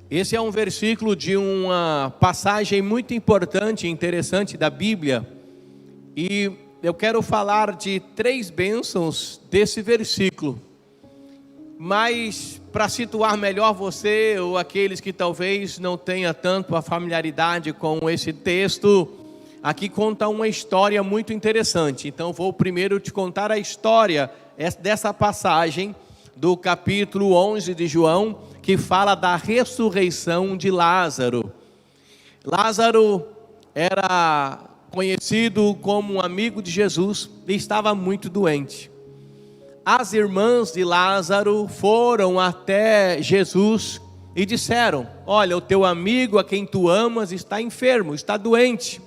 Esse é um versículo de uma passagem muito importante e interessante da Bíblia. E eu quero falar de 3 bênçãos desse versículo. Mas para situar melhor você ou aqueles que talvez não tenham tanto a familiaridade com esse texto, aqui conta uma história muito interessante. Então vou primeiro te contar a história dessa passagem do capítulo 11 de João, que fala da ressurreição de Lázaro. Lázaro era conhecido como um amigo de Jesus e estava muito doente. As irmãs de Lázaro foram até Jesus e disseram: olha, o teu amigo a quem tu amas está enfermo, está doente.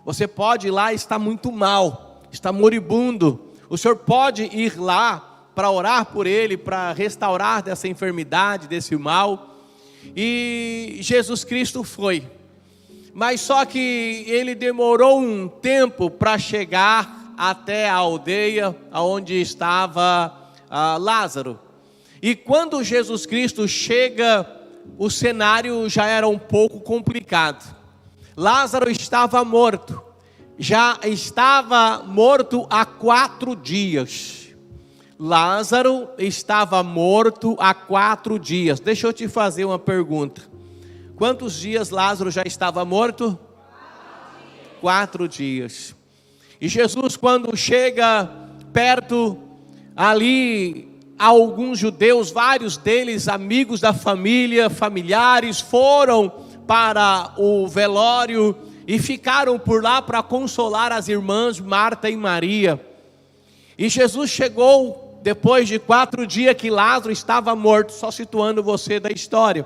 Você pode ir lá, está muito mal, está moribundo. O senhor pode ir lá para orar por ele, para restaurar dessa enfermidade, desse mal. E Jesus Cristo foi. Mas só que ele demorou um tempo para chegar até a aldeia onde estava Lázaro. E quando Jesus Cristo chega, o cenário já era um pouco complicado. Lázaro estava morto. Já estava morto há 4 dias. Lázaro estava morto há 4 dias. Deixa eu te fazer uma pergunta. Quantos dias Lázaro já estava morto? 4 dias. E Jesus, quando chega perto, ali alguns judeus, vários deles amigos da família, familiares, foram para o velório e ficaram por lá para consolar as irmãs Marta e Maria. E Jesus chegou depois de 4 dias que Lázaro estava morto, só situando você da história.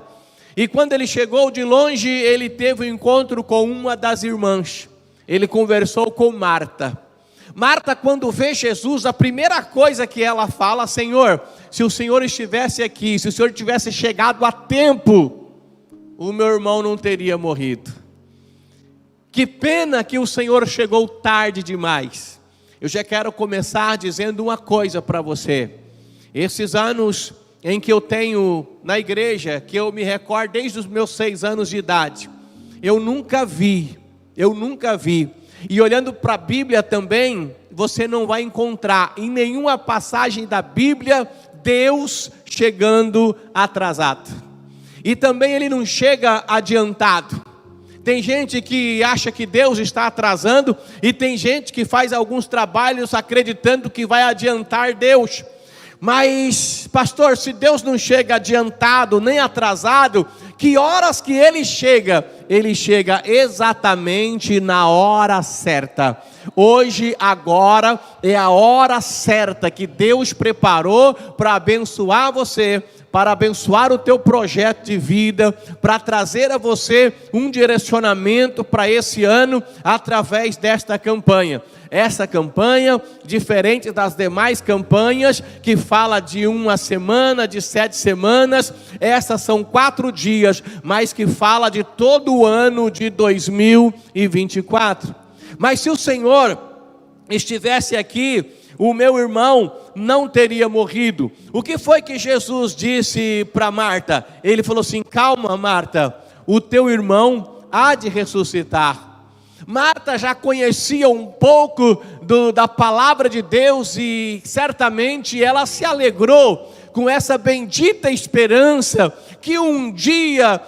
E quando ele chegou de longe, ele teve um encontro com uma das irmãs. Ele conversou com Marta. Marta, quando vê Jesus, a primeira coisa que ela fala: Senhor, se o Senhor estivesse aqui, se o Senhor tivesse chegado a tempo, o meu irmão não teria morrido. Que pena que o Senhor chegou tarde demais. Eu já quero começar dizendo uma coisa para você. Esses anos em que eu tenho na igreja, que eu me recordo desde os meus 6 anos de idade, eu nunca vi. E olhando para a Bíblia também, você não vai encontrar em nenhuma passagem da Bíblia Deus chegando atrasado. E também Ele não chega adiantado. Tem gente que acha que Deus está atrasando, e tem gente que faz alguns trabalhos acreditando que vai adiantar Deus. Mas, pastor, se Deus não chega adiantado nem atrasado, que horas que Ele chega? Ele chega exatamente na hora certa. Hoje, agora, é a hora certa que Deus preparou para abençoar você, para abençoar o teu projeto de vida, para trazer a você um direcionamento para esse ano, através desta campanha. Essa campanha, diferente das demais campanhas, que fala de 1 semana, de 7 semanas, essas são 4 dias, mas que fala de todo o ano de 2024. Mas se o Senhor estivesse aqui, o meu irmão não teria morrido. O que foi que Jesus disse para Marta? Ele falou assim: calma, Marta, o teu irmão há de ressuscitar. Marta já conhecia um pouco da palavra de Deus, e certamente ela se alegrou com essa bendita esperança que um dia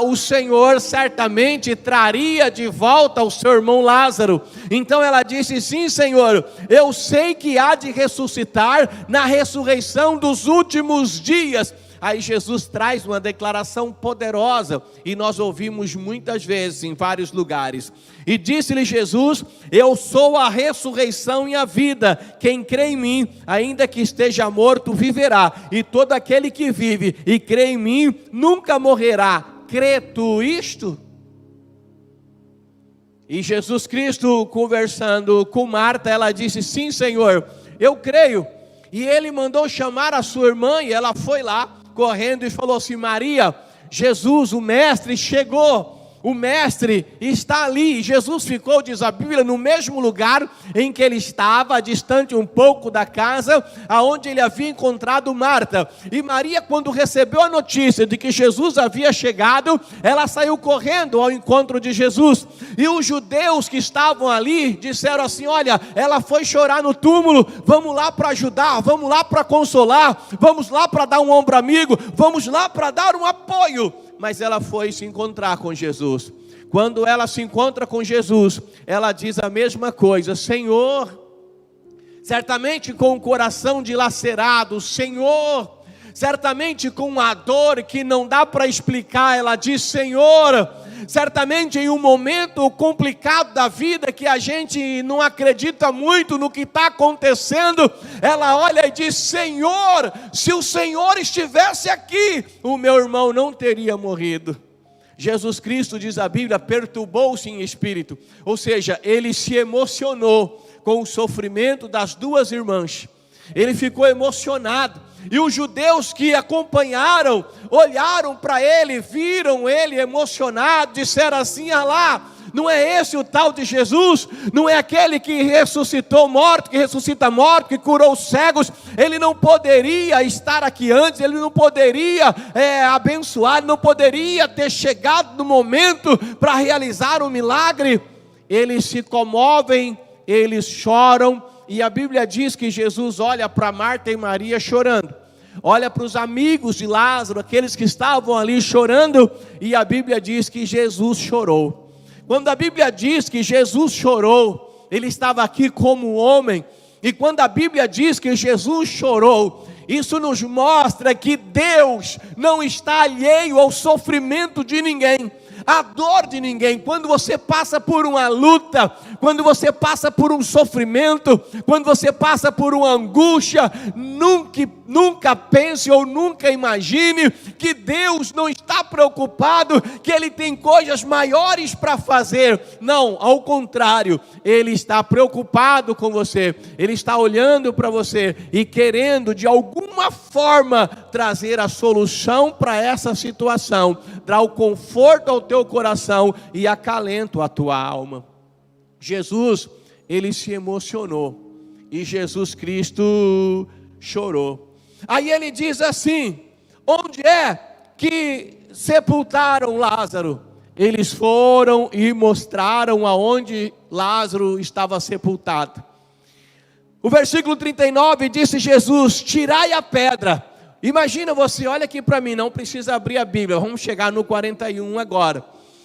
o Senhor certamente traria de volta o seu irmão Lázaro. Então ela disse: sim, Senhor, eu sei que há de ressuscitar na ressurreição dos últimos dias. Aí Jesus traz uma declaração poderosa, e nós ouvimos muitas vezes em vários lugares. E disse-lhe Jesus: eu sou a ressurreição e a vida. Quem crê em mim, ainda que esteja morto, viverá. E todo aquele que vive e crê em mim, nunca morrerá. Crê tu isto? E Jesus Cristo, conversando com Marta, ela disse: sim, Senhor, eu creio. E Ele mandou chamar a sua irmã, e ela foi lá correndo e falou assim: Maria, Jesus, o mestre, chegou. O mestre está ali. Jesus ficou, diz a Bíblia, no mesmo lugar em que ele estava, distante um pouco da casa, aonde ele havia encontrado Marta. E Maria, quando recebeu a notícia de que Jesus havia chegado, ela saiu correndo ao encontro de Jesus. E os judeus que estavam ali disseram assim: olha, ela foi chorar no túmulo, vamos lá para ajudar, vamos lá para consolar, vamos lá para dar um ombro amigo, vamos lá para dar um apoio. Mas ela foi se encontrar com Jesus. Quando ela se encontra com Jesus, ela diz a mesma coisa: Senhor, certamente com o coração dilacerado, Senhor, certamente com uma dor que não dá para explicar, ela diz: Senhor, certamente em um momento complicado da vida, que a gente não acredita muito no que está acontecendo, ela olha e diz: Senhor, se o Senhor estivesse aqui, o meu irmão não teria morrido. Jesus Cristo, diz a Bíblia, perturbou-se em espírito, ou seja, ele se emocionou com o sofrimento das duas irmãs. Ele ficou emocionado. E os judeus que acompanharam, olharam para ele, viram ele emocionado, disseram assim: ah lá, não é esse o tal de Jesus? Não é aquele que ressuscitou morto, que ressuscita morto, que curou os cegos? Ele não poderia estar aqui antes, ele não poderia abençoar, ele não poderia ter chegado no momento para realizar um milagre? Eles se comovem, eles choram. E a Bíblia diz que Jesus olha para Marta e Maria chorando, olha para os amigos de Lázaro, aqueles que estavam ali chorando, e a Bíblia diz que Jesus chorou. Quando a Bíblia diz que Jesus chorou, ele estava aqui como homem. E quando a Bíblia diz que Jesus chorou, isso nos mostra que Deus não está alheio ao sofrimento de ninguém, a dor de ninguém. Quando você passa por uma luta, quando você passa por um sofrimento, quando você passa por uma angústia, nunca pense ou nunca imagine que Deus não está preocupado, que Ele tem coisas maiores para fazer. Não, ao contrário, Ele está preocupado com você, Ele está olhando para você e querendo de alguma forma trazer a solução para essa situação, dar o conforto ao teu coração e acalento à tua alma. Jesus, ele se emocionou e Jesus Cristo chorou. Aí ele diz assim: onde é que sepultaram Lázaro? Eles foram e mostraram aonde Lázaro estava sepultado. O versículo 39 disse Jesus: tirai a pedra. Imagina você, olha aqui para mim, não precisa abrir a Bíblia, vamos chegar no 41 agora.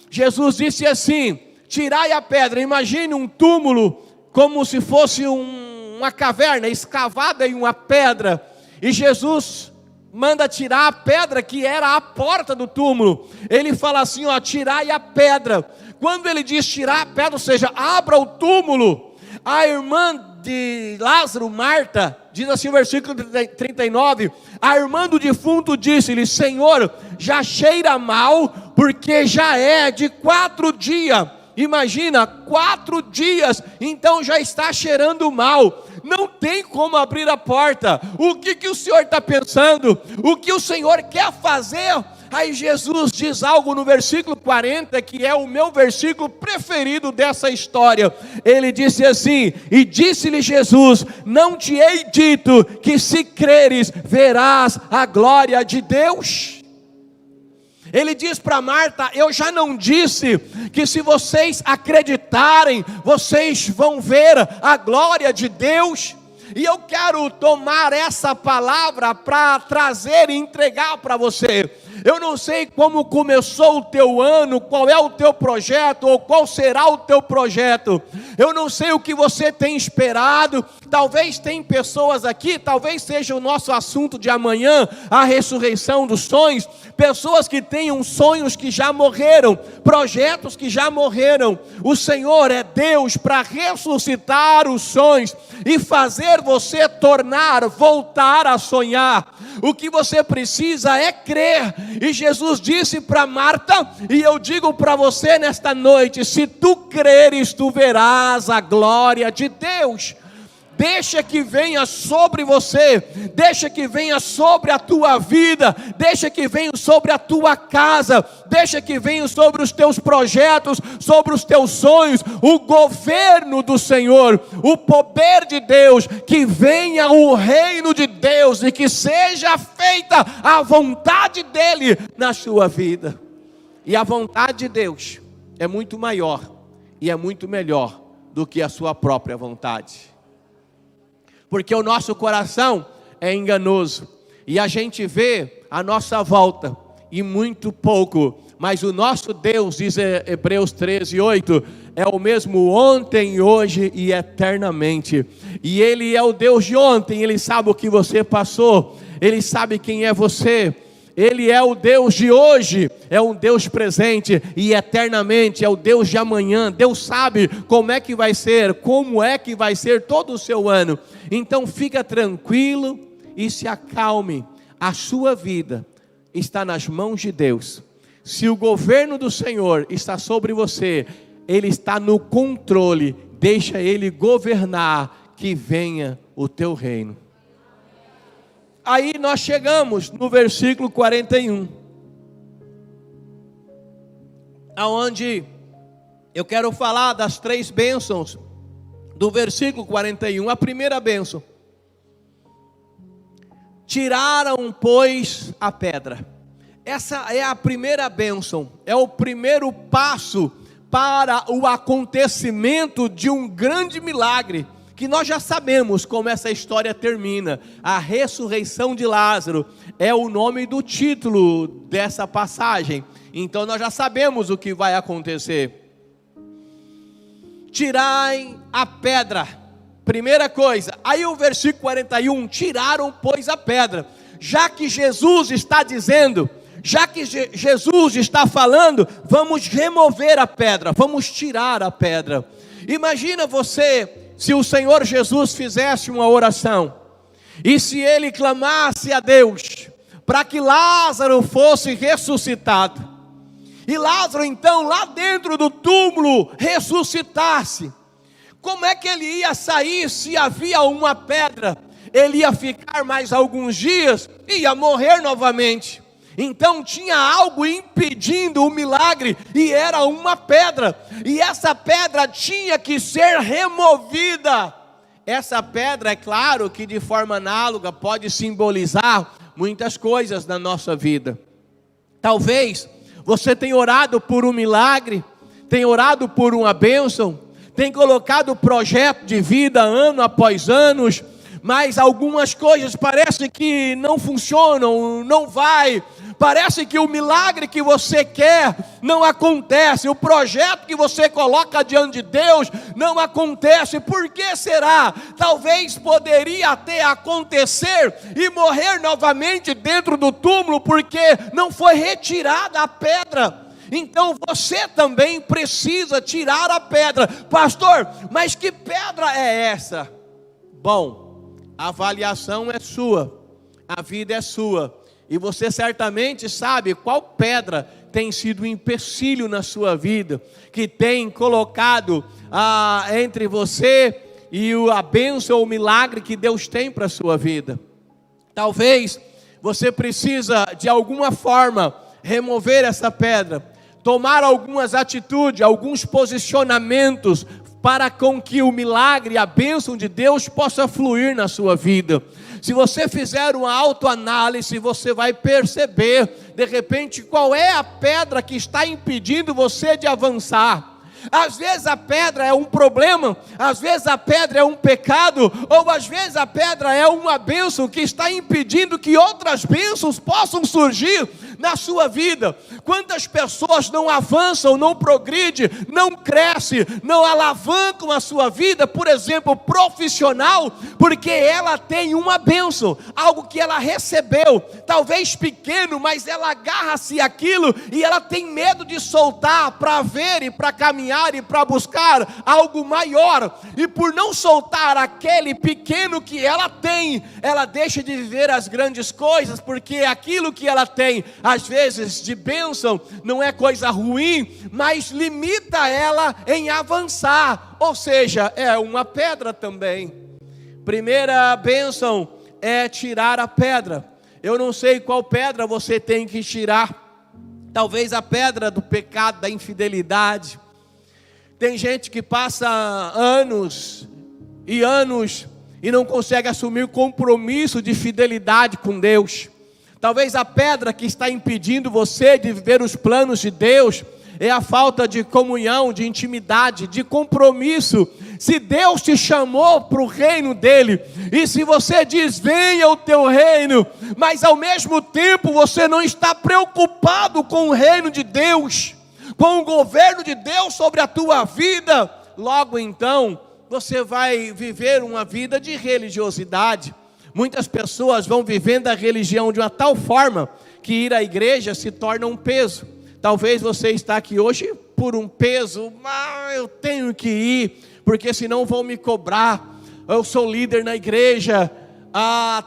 Jesus disse assim: tirai a pedra. Imagine um túmulo como se fosse uma caverna escavada em uma pedra, e Jesus manda tirar a pedra que era a porta do túmulo. Ele fala assim: ó, tirai a pedra. Quando ele diz tirar a pedra, ou seja, abra o túmulo, a irmã de Lázaro, Marta, diz assim o versículo 39, a irmã do defunto disse-lhe: Senhor, já cheira mal, porque já é de 4 dias. Imagina, 4 dias, então já está cheirando mal. Não tem como abrir a porta. O que o Senhor está pensando? O que o Senhor quer fazer? Aí Jesus diz algo no versículo 40, que é o meu versículo preferido dessa história. Ele disse assim: e disse-lhe Jesus: não te hei dito que se creres verás a glória de Deus? Ele diz para Marta: eu já não disse que se vocês acreditarem, vocês vão ver a glória de Deus? E eu quero tomar essa palavra para trazer e entregar para você. Eu não sei como começou o teu ano, qual é o teu projeto, ou qual será o teu projeto. Eu não sei o que você tem esperado. Talvez tem pessoas aqui, talvez seja o nosso assunto de amanhã, a ressurreição dos sonhos. Pessoas que tenham sonhos que já morreram, projetos que já morreram. O Senhor é Deus para ressuscitar os sonhos e fazer você voltar a sonhar. O que você precisa é crer. E Jesus disse para Marta, e eu digo para você nesta noite: se tu creres, tu verás a glória de Deus. deixa que venha sobre você, deixa que venha sobre a tua vida, deixa que venha sobre a tua casa, deixa que venha sobre os teus projetos, sobre os teus sonhos, o governo do Senhor, o poder de Deus, que venha o reino de Deus e que seja feita a vontade dEle na sua vida. E a vontade de Deus é muito maior e é muito melhor do que a sua própria vontade. Porque o nosso coração é enganoso e a gente vê a nossa volta e muito pouco, mas o nosso Deus, diz Hebreus 13:8, é o mesmo ontem, hoje e eternamente. E Ele é o Deus de ontem, Ele sabe o que você passou, Ele sabe quem é você. Ele é o Deus de hoje, é um Deus presente e eternamente é o Deus de amanhã. Deus sabe como é que vai ser, como é que vai ser todo o seu ano. Então fica tranquilo e se acalme. A sua vida está nas mãos de Deus. Se o governo do Senhor está sobre você, Ele está no controle. Deixa Ele governar, que venha o teu reino. Aí nós chegamos no versículo 41, aonde eu quero falar das 3 bênçãos do versículo 41. A primeira bênção: tiraram, pois, a pedra. Essa é a primeira bênção, é o primeiro passo para o acontecimento de um grande milagre, que nós já sabemos como essa história termina. A ressurreição de Lázaro é o nome do título dessa passagem. Então nós já sabemos o que vai acontecer. Tirai a pedra, primeira coisa. Aí o versículo 41, tiraram, pois, a pedra. Já que Jesus está dizendo, já que Jesus está falando, vamos remover a pedra, vamos tirar a pedra. Imagina você, se o Senhor Jesus fizesse uma oração, e se Ele clamasse a Deus, para que Lázaro fosse ressuscitado, e Lázaro então lá dentro do túmulo ressuscitasse, como é que ele ia sair se havia uma pedra? Ele ia ficar mais alguns dias e ia morrer novamente. Então tinha algo impedindo o milagre, e era uma pedra, e essa pedra tinha que ser removida. Essa pedra, é claro que de forma análoga pode simbolizar muitas coisas na nossa vida. Talvez você tenha orado por um milagre, tenha orado por uma bênção, tenha colocado projeto de vida ano após ano, mas algumas coisas parece que não funcionam, não vai. Parece que o milagre que você quer não acontece, o projeto que você coloca diante de Deus não acontece. Por que será? Talvez poderia até acontecer e morrer novamente dentro do túmulo, porque não foi retirada a pedra. Então você também precisa tirar a pedra. Pastor, mas que pedra é essa? Bom, a avaliação é sua, a vida é sua. E você certamente sabe qual pedra tem sido um empecilho na sua vida, que tem colocado entre você e a bênção ou o milagre que Deus tem para a sua vida. Talvez você precisa de alguma forma remover essa pedra, tomar algumas atitudes, alguns posicionamentos, para com que o milagre, a bênção de Deus possa fluir na sua vida. Se você fizer uma autoanálise, você vai perceber, de repente, qual é a pedra que está impedindo você de avançar. Às vezes a pedra é um problema, às vezes a pedra é um pecado, ou às vezes a pedra é uma bênção que está impedindo que outras bênçãos possam surgir na sua vida. Quantas pessoas não avançam, não progridem, não crescem, não alavancam a sua vida, por exemplo, profissional, porque ela tem uma bênção, algo que ela recebeu, talvez pequeno, mas ela agarra-se àquilo e ela tem medo de soltar para ver e para caminhar e para buscar algo maior, e por não soltar aquele pequeno que ela tem, ela deixa de viver as grandes coisas, porque aquilo que ela tem, às vezes de bênção, não é coisa ruim, mas limita ela em avançar, ou seja, é uma pedra também. Primeira bênção é tirar a pedra. Eu não sei qual pedra você tem que tirar. Talvez a pedra do pecado, da infidelidade. Tem gente que passa anos e anos e não consegue assumir compromisso de fidelidade com Deus. Talvez a pedra que está impedindo você de viver os planos de Deus é a falta de comunhão, de intimidade, de compromisso. Se Deus te chamou para o reino dele, e se você diz, venha o teu reino, mas ao mesmo tempo você não está preocupado com o reino de Deus, com o governo de Deus sobre a tua vida, logo então você vai viver uma vida de religiosidade. Muitas pessoas vão vivendo a religião de uma tal forma que ir à igreja se torna um peso. Talvez você está aqui hoje por um peso, eu tenho que ir, porque senão vão me cobrar, eu sou líder na igreja.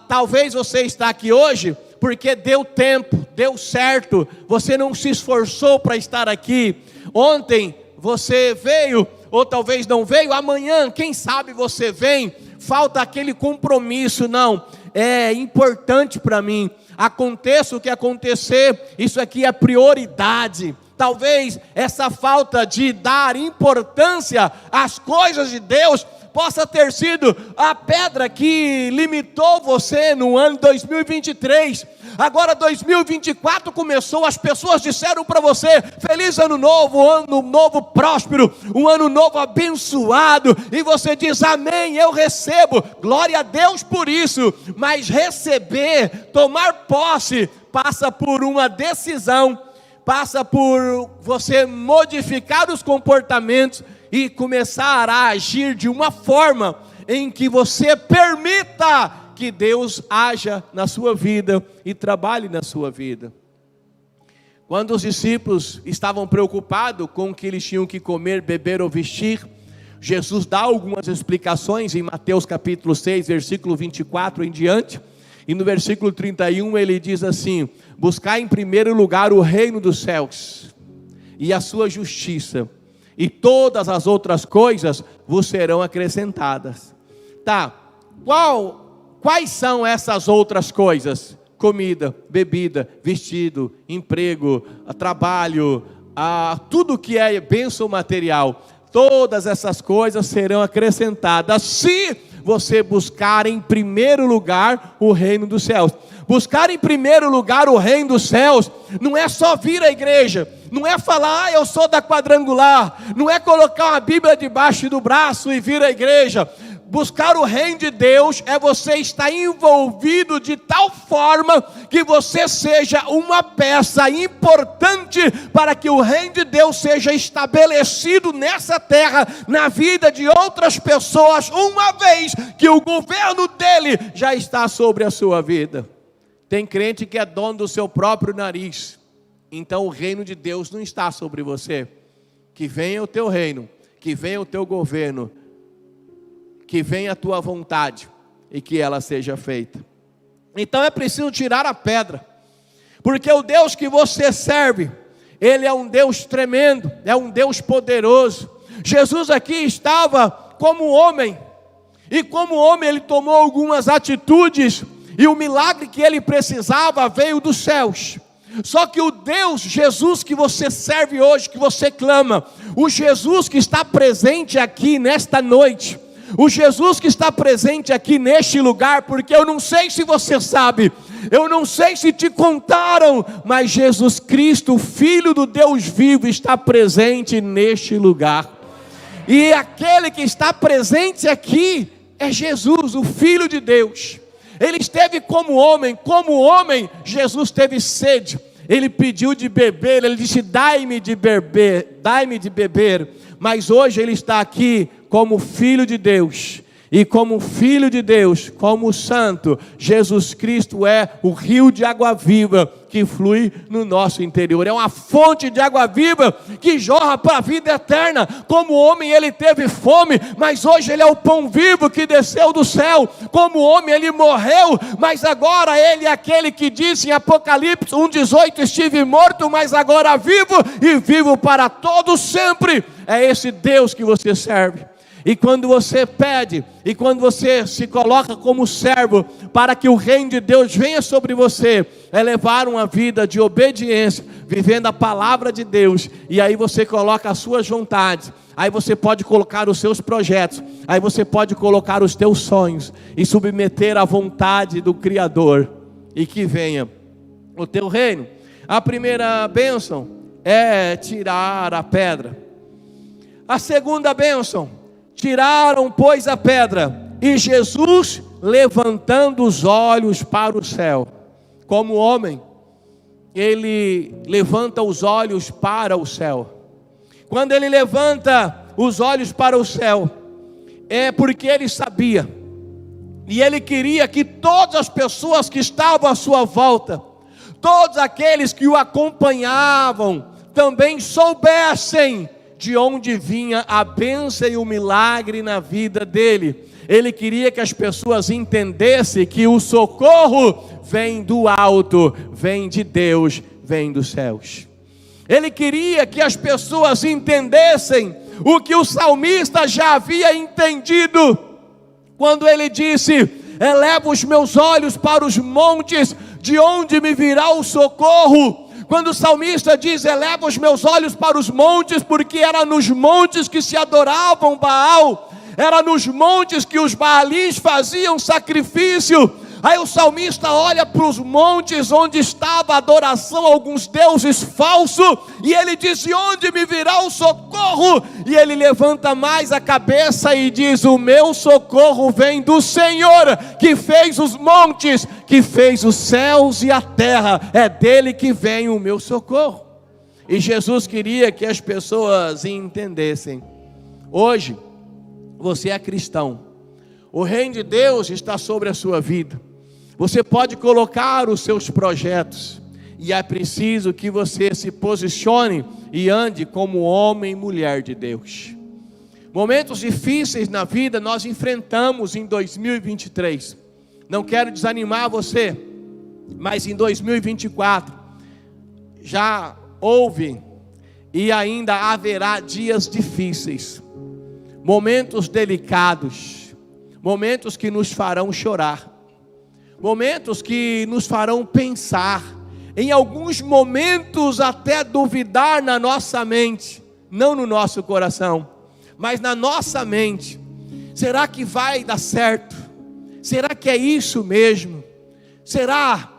Talvez você está aqui hoje porque deu tempo, deu certo, você não se esforçou para estar aqui. Ontem você veio, ou talvez não veio, amanhã, quem sabe você vem, falta aquele compromisso. Não, é importante para mim, aconteça o que acontecer, isso aqui é prioridade. Talvez essa falta de dar importância às coisas de Deus possa ter sido a pedra que limitou você no ano 2023. Agora 2024 começou, as pessoas disseram para você, feliz ano novo próspero, um ano novo abençoado, e você diz, amém, eu recebo, glória a Deus por isso. Mas receber, tomar posse, passa por uma decisão, passa por você modificar os comportamentos e começar a agir de uma forma em que você permita que Deus haja na sua vida e trabalhe na sua vida. Quando os discípulos estavam preocupados com o que eles tinham que comer, beber ou vestir, Jesus dá algumas explicações em Mateus capítulo 6, versículo 24 em diante. E no versículo 31 ele diz assim, buscar em primeiro lugar o reino dos céus e a sua justiça, e todas as outras coisas vos serão acrescentadas. Quais são essas outras coisas? Comida, bebida, vestido, emprego, trabalho, tudo que é bênção material. Todas essas coisas serão acrescentadas se você buscar em primeiro lugar o reino dos céus. Buscar em primeiro lugar o reino dos céus não é só vir à igreja, não é falar, eu sou da quadrangular, não é colocar uma Bíblia debaixo do braço e vir à igreja. Buscar o reino de Deus é você estar envolvido de tal forma que você seja uma peça importante para que o reino de Deus seja estabelecido nessa terra, na vida de outras pessoas, uma vez que o governo dele já está sobre a sua vida. Tem crente que é dono do seu próprio nariz, então o reino de Deus não está sobre você. Que venha o teu reino, que venha o teu governo, que venha a tua vontade e que ela seja feita. Então é preciso tirar a pedra, porque o Deus que você serve, Ele é um Deus tremendo, é um Deus poderoso. Jesus aqui estava como homem, e como homem Ele tomou algumas atitudes, e o milagre que Ele precisava veio dos céus. Só que o Deus, Jesus que você serve hoje, que você clama, o Jesus que está presente aqui nesta noite, o Jesus que está presente aqui neste lugar, porque eu não sei se você sabe, eu não sei se te contaram, mas Jesus Cristo, Filho do Deus vivo, está presente neste lugar. E aquele que está presente aqui é Jesus, o Filho de Deus. Ele esteve como homem, Jesus teve sede, ele pediu de beber, ele disse, dai-me de beber, mas hoje ele está aqui como Filho de Deus, e como Filho de Deus, como Santo, Jesus Cristo é o rio de água viva que flui no nosso interior, é uma fonte de água viva que jorra para a vida eterna. Como homem ele teve fome, mas hoje ele é o pão vivo que desceu do céu. Como homem ele morreu, mas agora ele é aquele que disse em Apocalipse 1,18, estive morto, mas agora vivo, e vivo para todos sempre. É esse Deus que você serve. E quando você pede, e quando você se coloca como servo, para que o reino de Deus venha sobre você, é levar uma vida de obediência, vivendo a palavra de Deus. E aí você coloca as suas vontades, aí você pode colocar os seus projetos, aí você pode colocar os teus sonhos, e submeter à vontade do Criador, e que venha o teu reino. A primeira bênção é tirar a pedra. A segunda bênção: tiraram, pois, a pedra, e Jesus, levantando os olhos para o céu. Como homem, ele levanta os olhos para o céu. Quando ele levanta os olhos para o céu, é porque ele sabia, e ele queria que todas as pessoas que estavam à sua volta, todos aqueles que o acompanhavam, também soubessem de onde vinha a bênção e o milagre na vida dele. Ele queria que as pessoas entendessem que o socorro vem do alto, vem de Deus, vem dos céus. Ele queria que as pessoas entendessem o que o salmista já havia entendido, quando ele disse: eleva os meus olhos para os montes, de onde me virá o socorro? Quando o salmista diz: eleva os meus olhos para os montes, porque era nos montes que se adoravam Baal, era nos montes que os Baalins faziam sacrifício. Aí o salmista olha para os montes onde estava a adoração a alguns deuses falsos, e ele diz: de onde me virá o socorro? E ele levanta mais a cabeça e diz: o meu socorro vem do Senhor, que fez os montes, que fez os céus e a terra. É dele que vem o meu socorro. E Jesus queria que as pessoas entendessem. Hoje você é cristão, o reino de Deus está sobre a sua vida. Você pode colocar os seus projetos, e é preciso que você se posicione e ande como homem e mulher de Deus. Momentos difíceis na vida nós enfrentamos em 2023. Não quero desanimar você, mas em 2024 já houve e ainda haverá dias difíceis, momentos delicados, momentos que nos farão chorar, momentos que nos farão pensar, em alguns momentos até duvidar na nossa mente, não no nosso coração, mas na nossa mente. Será que vai dar certo? Será que é isso mesmo? Será?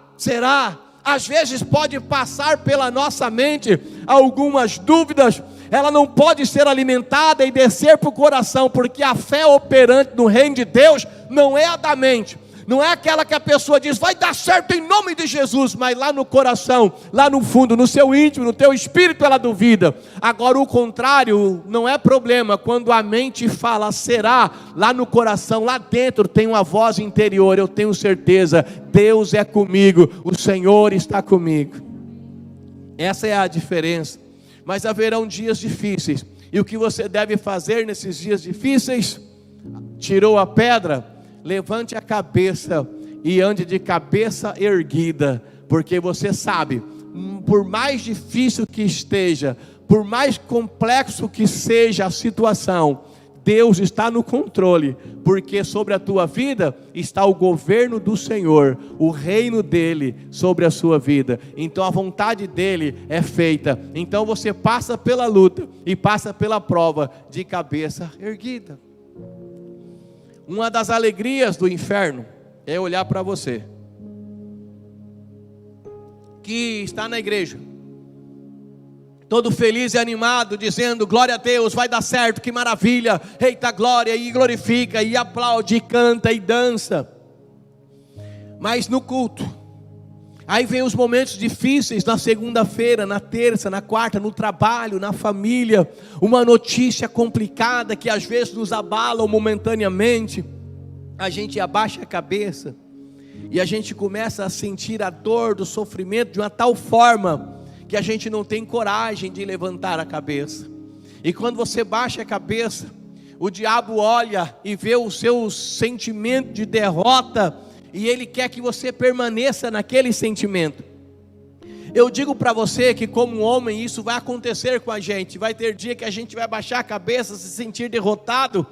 Às vezes pode passar pela nossa mente algumas dúvidas. Ela não pode ser alimentada e descer para o coração, porque a fé operante no reino de Deus não é a da mente. Não é aquela que a pessoa diz: vai dar certo em nome de Jesus, mas lá no coração, lá no fundo, no seu íntimo, no teu espírito, ela duvida. Agora o contrário não é problema. Quando a mente fala será, lá no coração, lá dentro tem uma voz interior: eu tenho certeza, Deus é comigo, o Senhor está comigo. Essa é a diferença. Mas haverão dias difíceis, e o que você deve fazer nesses dias difíceis? Tirou a pedra? Levante a cabeça e ande de cabeça erguida, porque você sabe, por mais difícil que esteja, por mais complexo que seja a situação, Deus está no controle, porque sobre a tua vida está o governo do Senhor, o reino dele sobre a sua vida. Então a vontade dele é feita. Então você passa pela luta e passa pela prova de cabeça erguida. Uma das alegrias do inferno é olhar para você, que está na igreja, todo feliz e animado, dizendo: glória a Deus, vai dar certo, que maravilha, eita glória, e glorifica, e aplaude, e canta, e dança. Mas no culto, aí vem os momentos difíceis, na segunda-feira, na terça, na quarta, no trabalho, na família, uma notícia complicada que às vezes nos abala momentaneamente. A gente abaixa a cabeça e a gente começa a sentir a dor do sofrimento de uma tal forma que a gente não tem coragem de levantar a cabeça. E quando você baixa a cabeça, o diabo olha e vê o seu sentimento de derrota, e ele quer que você permaneça naquele sentimento. Eu digo para você que como homem isso vai acontecer com a gente. Vai ter dia que a gente vai baixar a cabeça, se sentir derrotado,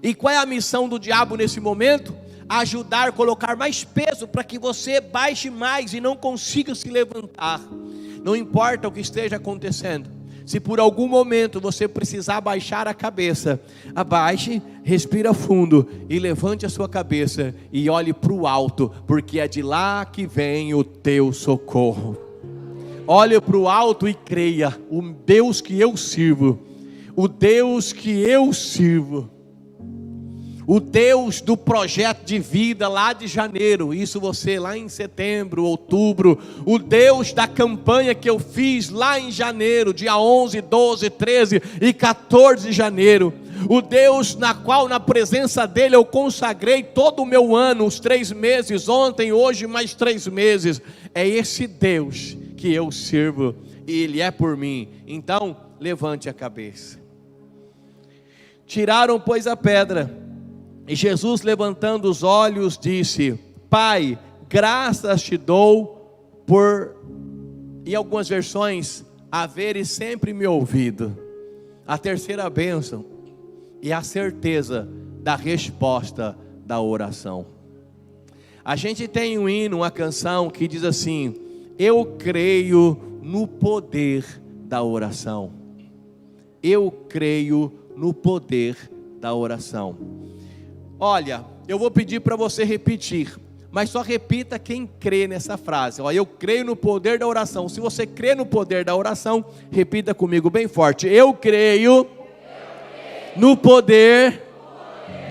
E qual é a missão do diabo nesse momento? Ajudar a colocar mais peso para que você baixe mais e não consiga se levantar. Não importa o que esteja acontecendo, se por algum momento você precisar baixar a cabeça, abaixe, respira fundo e levante a sua cabeça e olhe para o alto, porque é de lá que vem o teu socorro. Olhe para o alto e creia: o Deus que eu sirvo, o Deus que eu sirvo, o Deus do projeto de vida lá de janeiro, isso você lá em setembro, outubro, o Deus da campanha que eu fiz lá em janeiro, dia 11, 12, 13 e 14 de janeiro, o Deus na qual na presença dele eu consagrei todo o meu ano, os 3 meses, ontem, hoje mais 3 meses, é esse Deus que eu sirvo e ele é por mim. Então levante a cabeça. Tiraram pois a pedra. E Jesus, levantando os olhos, disse: Pai, graças te dou por, em algumas versões, haveres sempre me ouvido. A terceira bênção é a certeza da resposta da oração. A gente tem um hino, uma canção que diz assim: eu creio no poder da oração. Eu creio no poder da oração. Olha, eu vou pedir para você repetir, mas só repita quem crê nessa frase. Olha, eu creio no poder da oração. Se você crê no poder da oração, repita comigo bem forte: eu creio no poder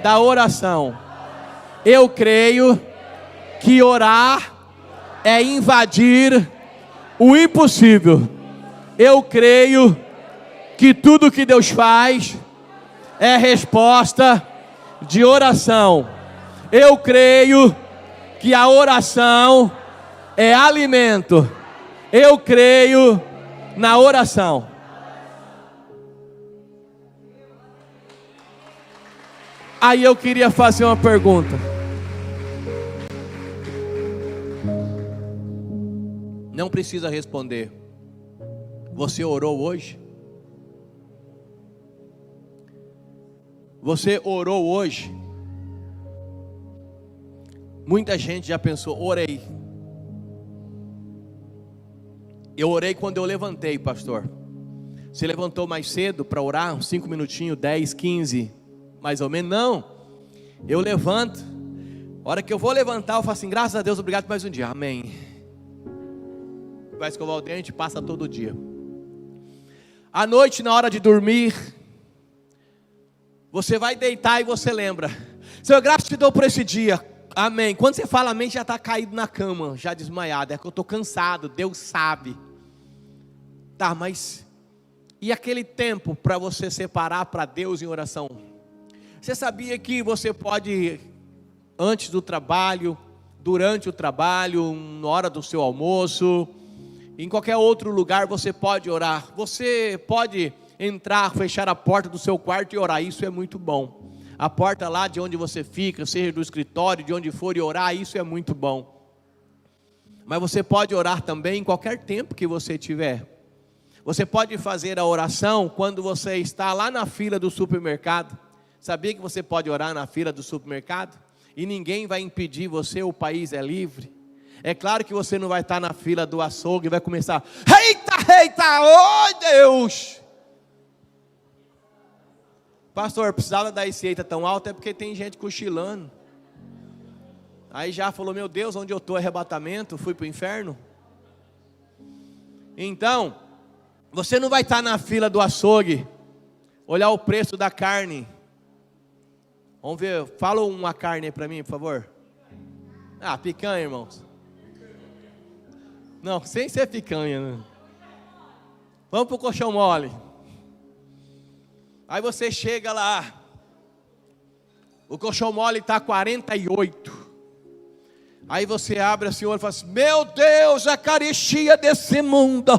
da oração. Eu creio que orar é invadir o impossível. Eu creio que tudo que Deus faz é resposta de oração. Eu creio que a oração é alimento. Eu creio na oração. Aí eu queria fazer uma pergunta. Não precisa responder. Você orou hoje? Você orou hoje? Muita gente já pensou: orei. Eu orei quando eu levantei, pastor. Você levantou mais cedo para orar? Uns 5 minutinhos, 10, 15, mais ou menos? Não. Eu levanto. A hora que eu vou levantar, eu falo assim: graças a Deus, obrigado por mais um dia. Amém. Vai escovar o dente, passa todo dia. À noite, na hora de dormir, você vai deitar e você lembra: Senhor, graças te dou por esse dia. Amém. Quando você fala amém, já está caído na cama, já desmaiado. É que eu estou cansado, Deus sabe. Tá, mas e aquele tempo para você separar para Deus em oração? Você sabia que você pode, antes do trabalho, durante o trabalho, na hora do seu almoço, em qualquer outro lugar você pode orar. Você pode entrar, fechar a porta do seu quarto e orar. Isso é muito bom. A porta lá de onde você fica, seja do escritório, de onde for, e orar, isso é muito bom. Mas você pode orar também em qualquer tempo que você tiver. Você pode fazer a oração quando você está lá na fila do supermercado. Sabia que você pode orar na fila do supermercado? E ninguém vai impedir você, o país é livre. É claro que você não vai estar na fila do açougue e vai começar: eita, oh Deus! Pastor, precisava dar esse eita tão alto, é porque tem gente cochilando. Aí já falou: meu Deus, onde eu estou? Arrebatamento? Fui para o inferno? Então, você não vai estar na fila do açougue, olhar o preço da carne. Vamos ver, fala uma carne aí para mim, por favor. Ah, picanha, irmãos. Não, sem ser picanha, né? Vamos para o colchão mole. Aí você chega lá, o colchão mole está 48. Aí você abre assim o olho e fala assim: meu Deus, a carestia desse mundo.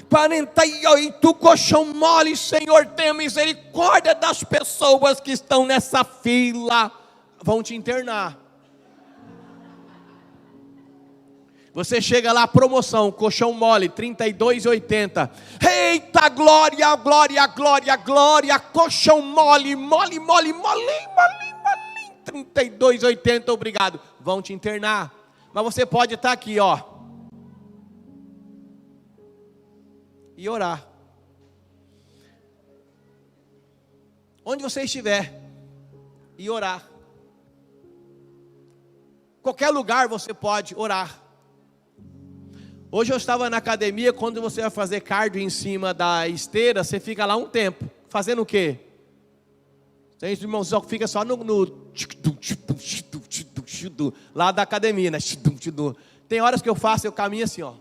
48 colchão mole, Senhor, tenha misericórdia das pessoas que estão nessa fila. Vão te internar. Você chega lá, promoção, colchão mole, R$ 32,80. Eita, glória, glória, glória, glória, colchão mole, mole, mole, mole, mole, mole, R$ 32,80, obrigado. Vão te internar. Mas você pode estar aqui, ó, e orar. Onde você estiver, e orar. Qualquer lugar você pode orar. Hoje eu estava na academia. Quando você vai fazer cardio em cima da esteira, você fica lá um tempo. Fazendo o quê? Tem irmãos que fica só no lá da academia, né? Tem horas que eu faço, eu caminho assim, ó,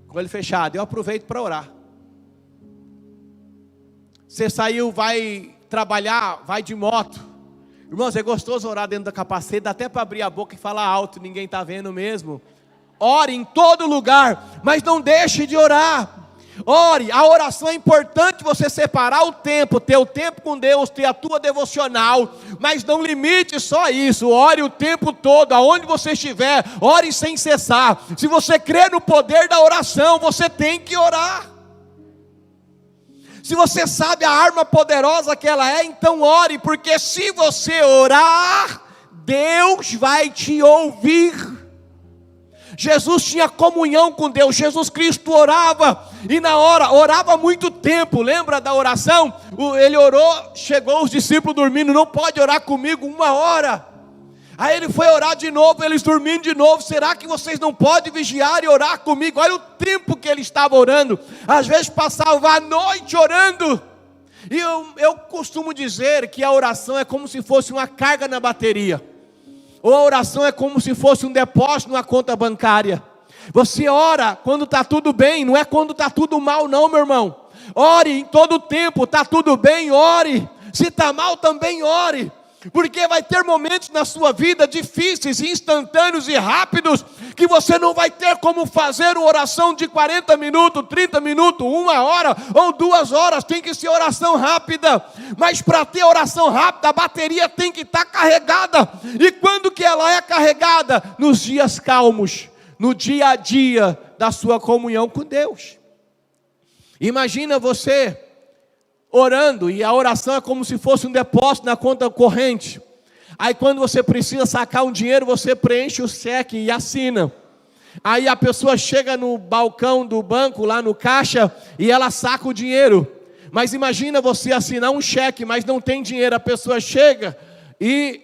com ele fechado. Eu aproveito para orar. Você saiu, vai trabalhar, vai de moto. Irmãos, é gostoso orar dentro da capacete. Dá até para abrir a boca e falar alto, ninguém está vendo mesmo. Ore em todo lugar, mas não deixe de orar. Ore, a oração é importante, você separar o tempo, ter o tempo com Deus, ter a tua devocional, mas não limite só isso. Ore o tempo todo, aonde você estiver, ore sem cessar. Se você crê no poder da oração, você tem que orar. Se você sabe a arma poderosa que ela é, então ore, porque se você orar, Deus vai te ouvir. Jesus tinha comunhão com Deus. Jesus Cristo orava, e na hora, orava muito tempo. Lembra da oração? Ele orou, chegou os discípulos dormindo. Não pode orar comigo 1 hora. Aí ele foi orar de novo, eles dormindo de novo. Será que vocês não podem vigiar e orar comigo? Olha o tempo que ele estava orando. Às vezes passava a noite orando. E eu costumo dizer que a oração é como se fosse uma carga na bateria. Ou a oração é como se fosse um depósito numa conta bancária. Você ora quando está tudo bem, não é quando está tudo mal não, meu irmão. Ore em todo o tempo. Está tudo bem, ore. Se está mal também ore. Porque vai ter momentos na sua vida difíceis, instantâneos e rápidos, que você não vai ter como fazer uma oração de 40 minutos, 30 minutos, 1 hora ou 2 horas. Tem que ser oração rápida. Mas para ter oração rápida, a bateria tem que estar carregada. E quando que ela é carregada? Nos dias calmos, no dia a dia da sua comunhão com Deus. Imagina você orando, e a oração é como se fosse um depósito na conta corrente. Aí quando você precisa sacar um dinheiro, você preenche o cheque e assina. Aí a pessoa chega no balcão do banco, lá no caixa, e ela saca o dinheiro. Mas imagina você assinar um cheque, mas não tem dinheiro. A pessoa chega e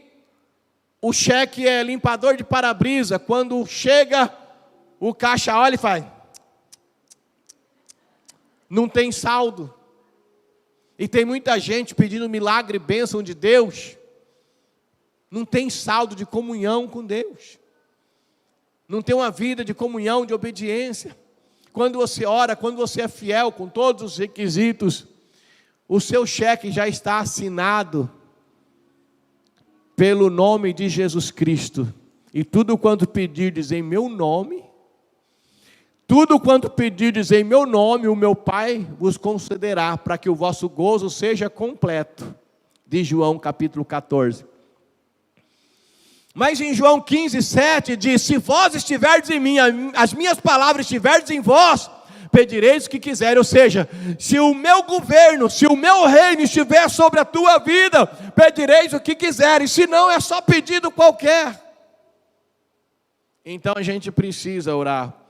o cheque é limpador de para-brisa. Quando chega, o caixa olha e faz: não tem saldo. E tem muita gente pedindo milagre, bênção de Deus, não tem saldo de comunhão com Deus, não tem uma vida de comunhão, de obediência. Quando você ora, quando você é fiel com todos os requisitos, o seu cheque já está assinado pelo nome de Jesus Cristo. E tudo quanto pedirdes em meu nome, tudo quanto pedirdes em meu nome, o meu Pai vos concederá, para que o vosso gozo seja completo. De João capítulo 14. Mas em João 15:7 diz: se vós estiverdes em mim, as minhas palavras estiverdes em vós, pedireis o que quiserem. Ou seja, se o meu governo, se o meu reino estiver sobre a tua vida, pedireis o que quiserem. Se não, é só pedido qualquer. Então a gente precisa orar.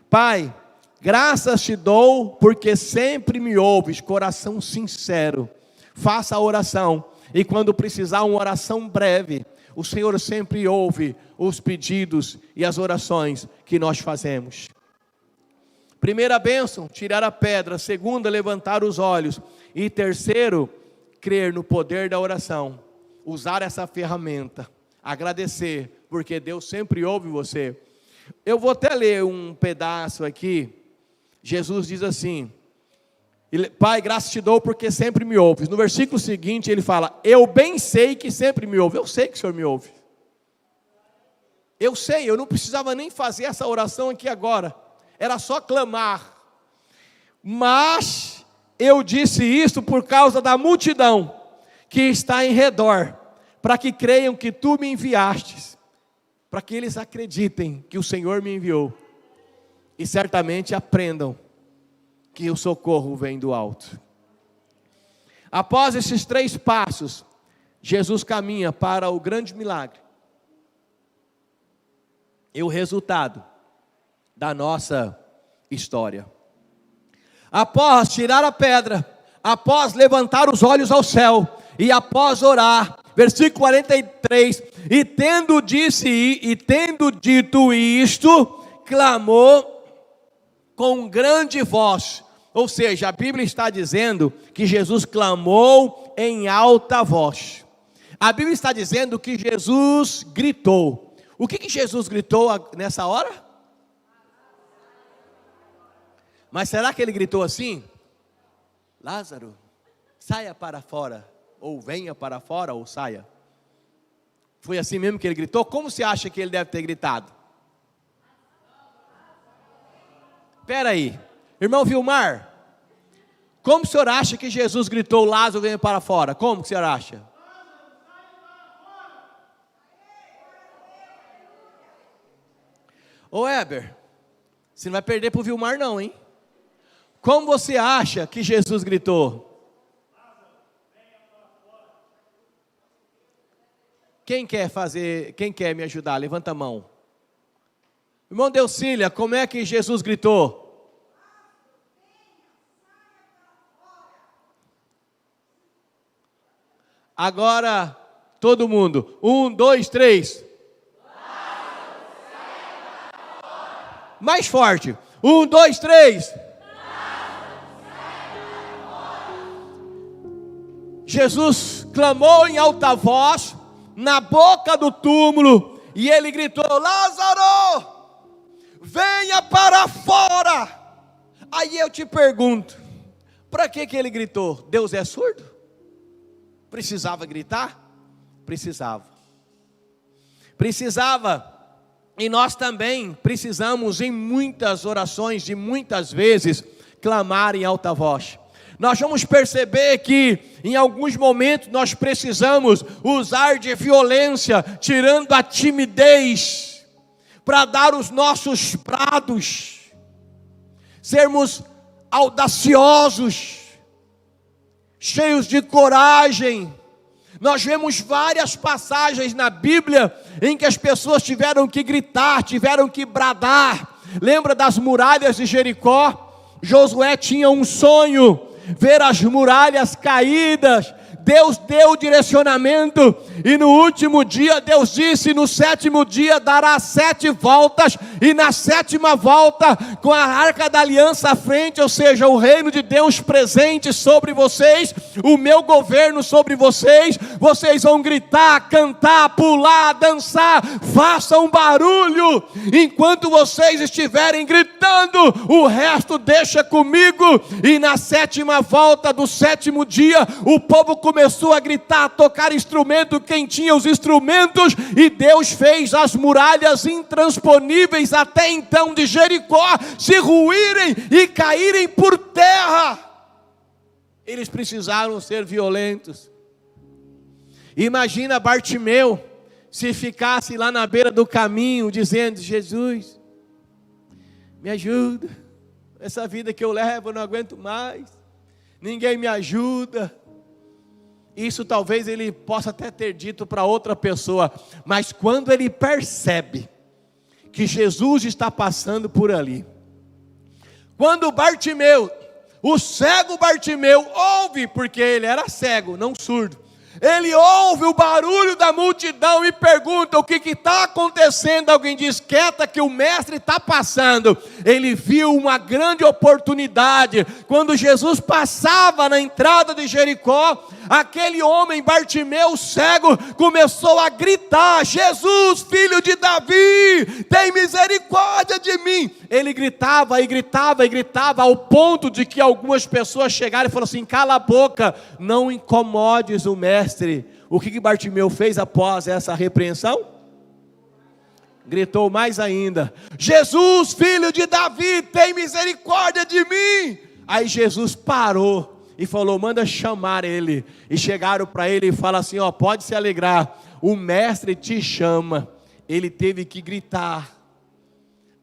Pai, graças te dou, porque sempre me ouves. Coração sincero, faça a oração. E quando precisar, uma oração breve. O Senhor sempre ouve os pedidos e as orações que nós fazemos. Primeira bênção, tirar a pedra. Segunda, levantar os olhos. E terceiro, crer no poder da oração. Usar essa ferramenta. Agradecer, porque Deus sempre ouve você. Eu vou até ler um pedaço aqui. Jesus diz assim: Pai, graças te dou porque sempre me ouves. No versículo seguinte ele fala: eu bem sei que sempre me ouve. Eu sei que o Senhor me ouve. Eu sei, eu não precisava nem fazer essa oração aqui agora. Era só clamar. Mas eu disse isso por causa da multidão que está em redor, para que creiam que tu me enviastes, para que eles acreditem que o Senhor me enviou. e certamente aprendam que o socorro vem do alto. Após esses 3 passos, Jesus caminha para o grande milagre. E o resultado da nossa história. Após tirar a pedra, após levantar os olhos ao céu, e após orar, versículo 43, e tendo dito isto, clamou com grande voz. Ou seja, a Bíblia está dizendo que Jesus clamou em alta voz. A Bíblia está dizendo que Jesus gritou. O que Jesus gritou nessa hora? Mas será que ele gritou assim? Lázaro, saia para fora. Ou venha para fora, ou saia. Foi assim mesmo que ele gritou? Como você acha que ele deve ter gritado? Espera aí, irmão Vilmar, como o senhor acha que Jesus gritou, Lázaro venha para fora? Como que o senhor acha? Ô Heber, você não vai perder para o Vilmar não, hein? Como você acha que Jesus gritou? Quem quer me ajudar? Levanta a mão. Irmão Deucília, como é que Jesus gritou? Agora, todo mundo. 1, 2, 3. Mais forte. 1, 2, 3. Jesus clamou em alta voz na boca do túmulo e ele gritou: Lázaro, venha para fora. Aí eu te pergunto, para que ele gritou? Deus é surdo? Precisava gritar? Precisava. E nós também precisamos em muitas orações, de muitas vezes, clamar em alta voz. Nós vamos perceber que em alguns momentos nós precisamos usar de violência, tirando a timidez, para dar os nossos brados, sermos audaciosos, cheios de coragem. Nós vemos várias passagens na Bíblia em que as pessoas tiveram que gritar, tiveram que bradar. Lembra das muralhas de Jericó? Josué tinha um sonho, ver as muralhas caídas. Deus deu o direcionamento, e no último dia Deus disse: no 7º dia dará 7 voltas, e na 7ª volta, com a arca da aliança à frente, ou seja, o reino de Deus presente sobre vocês, o meu governo sobre vocês, vocês vão gritar, cantar, pular, dançar, façam barulho, enquanto vocês estiverem gritando, o resto deixa comigo. E na 7ª volta do 7º dia, o povo começou a gritar, a tocar instrumento, quem tinha os instrumentos, e Deus fez as muralhas intransponíveis até então de Jericó se ruírem e caírem por terra. Eles precisaram ser violentos. Imagina Bartimeu, se ficasse lá na beira do caminho, dizendo: Jesus, me ajuda, essa vida que eu levo eu não aguento mais, ninguém me ajuda. Isso talvez ele possa até ter dito para outra pessoa, mas quando ele percebe que Jesus está passando por ali, quando Bartimeu, o cego Bartimeu, ouve, porque ele era cego, não surdo, ele ouve o barulho da multidão e pergunta: o que está acontecendo? Alguém diz: quieta, que o mestre está passando. Ele viu uma grande oportunidade. Quando Jesus passava na entrada de Jericó, aquele homem Bartimeu, cego, começou a gritar: Jesus, filho de Davi, tem misericórdia de mim. Ele gritava e gritava e gritava, ao ponto de que algumas pessoas chegaram e falaram assim: cala a boca, não incomodes o mestre. O que Bartimeu fez após essa repreensão? Gritou mais ainda: Jesus, filho de Davi, tem misericórdia de mim. Aí Jesus parou e falou: manda chamar ele. E chegaram para ele e falaram assim: ó, pode se alegrar, o mestre te chama. Ele teve que gritar,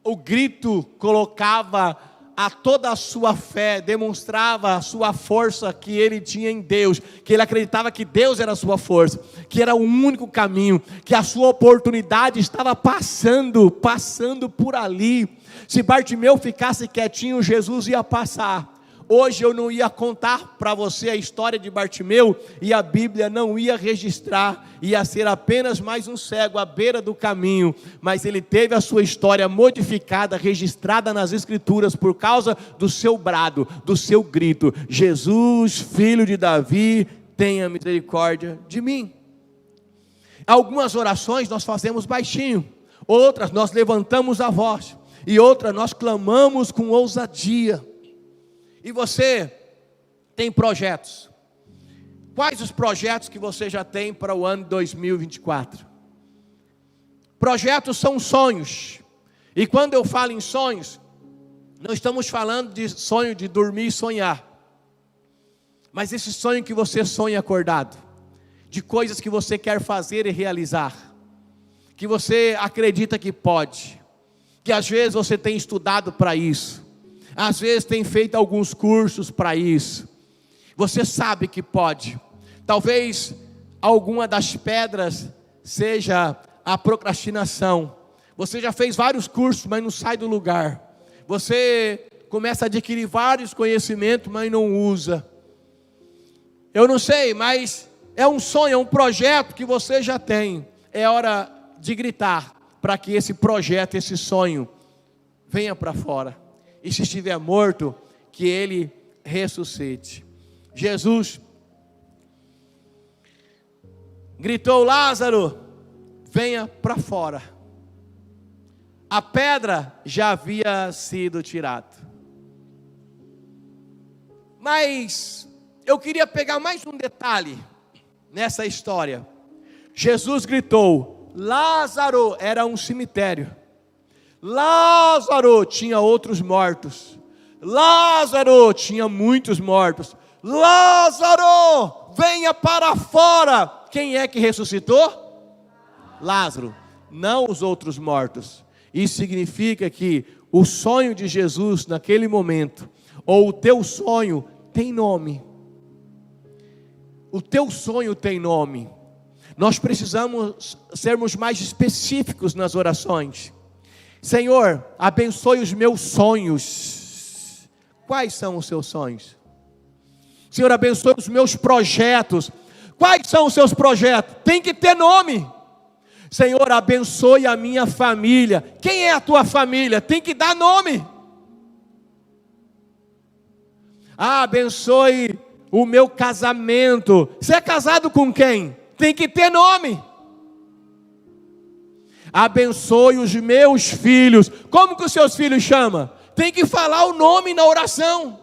o grito colocava a toda a sua fé, demonstrava a sua força que ele tinha em Deus, que ele acreditava que Deus era a sua força, que era o único caminho, que a sua oportunidade estava passando por ali. Se Bartimeu ficasse quietinho, Jesus ia passar. Hoje eu não ia contar para você a história de Bartimeu, e a Bíblia não ia registrar, ia ser apenas mais um cego à beira do caminho, mas ele teve a sua história modificada, registrada nas Escrituras, por causa do seu brado, do seu grito: Jesus, filho de Davi, tenha misericórdia de mim. Algumas orações nós fazemos baixinho, outras nós levantamos a voz, e outras nós clamamos com ousadia. E você tem projetos? Quais os projetos que você já tem para o ano 2024? Projetos são sonhos. E quando eu falo em sonhos, não estamos falando de sonho de dormir e sonhar. Mas esse sonho que você sonha acordado, de coisas que você quer fazer e realizar, que você acredita que pode, que às vezes você tem estudado para isso, às vezes tem feito alguns cursos para isso, você sabe que pode. Talvez alguma das pedras seja a procrastinação. Você já fez vários cursos, mas não sai do lugar. Você começa a adquirir vários conhecimentos, mas não usa. Eu não sei, mas é um sonho, é um projeto que você já tem. É hora de gritar para que esse projeto, esse sonho venha para fora. E se estiver morto, que ele ressuscite. Jesus gritou: Lázaro, venha para fora. A pedra já havia sido tirada. Mas eu queria pegar mais um detalhe nessa história. Jesus gritou: Lázaro, era um cemitério. Lázaro tinha outros mortos. Lázaro tinha muitos mortos. Lázaro, venha para fora. Quem é que ressuscitou? Lázaro, não os outros mortos. Isso significa que o sonho de Jesus naquele momento, ou o teu sonho, tem nome. O teu sonho tem nome. Nós precisamos sermos mais específicos nas orações. Senhor, abençoe os meus sonhos. Quais são os seus sonhos? Senhor, abençoe os meus projetos. Quais são os seus projetos? Tem que ter nome. Senhor, abençoe a minha família. Quem é a tua família? Tem que dar nome. Abençoe o meu casamento. Você é casado com quem? Tem que ter nome. Abençoe os meus filhos. Como que os seus filhos chamam? Tem que falar o nome na oração.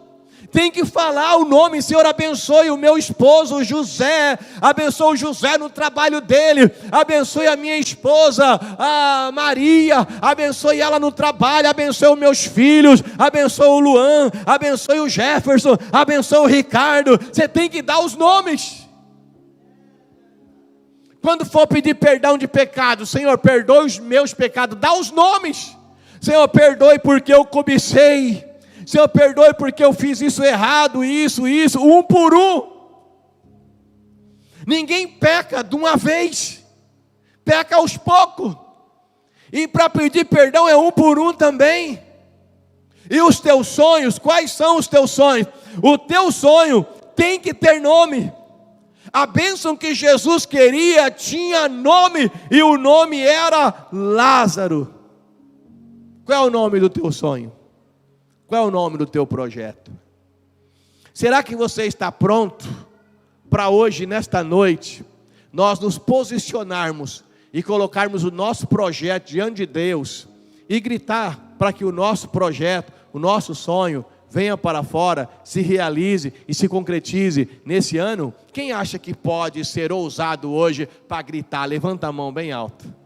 Tem que falar o nome. Senhor, abençoe o meu esposo, o José. Abençoe o José no trabalho dele. Abençoe a minha esposa, a Maria. Abençoe ela no trabalho. Abençoe os meus filhos. Abençoe o Luan. Abençoe o Jefferson. Abençoe o Ricardo. Você tem que dar os nomes. Quando for pedir perdão de pecado, Senhor, perdoe os meus pecados, dá os nomes. Senhor, perdoe porque eu cobicei. Senhor, perdoe porque eu fiz isso errado, isso, um por um. Ninguém peca de uma vez, peca aos poucos. E para pedir perdão é um por um também. E os teus sonhos, quais são os teus sonhos? O teu sonho tem que ter nome. A bênção que Jesus queria tinha nome, e o nome era Lázaro. Qual é o nome do teu sonho? Qual é o nome do teu projeto? Será que você está pronto para hoje, nesta noite, nós nos posicionarmos e colocarmos o nosso projeto diante de Deus e gritar para que o nosso projeto, o nosso sonho venha para fora, se realize e se concretize nesse ano? Quem acha que pode ser ousado hoje para gritar? Levanta a mão bem alto.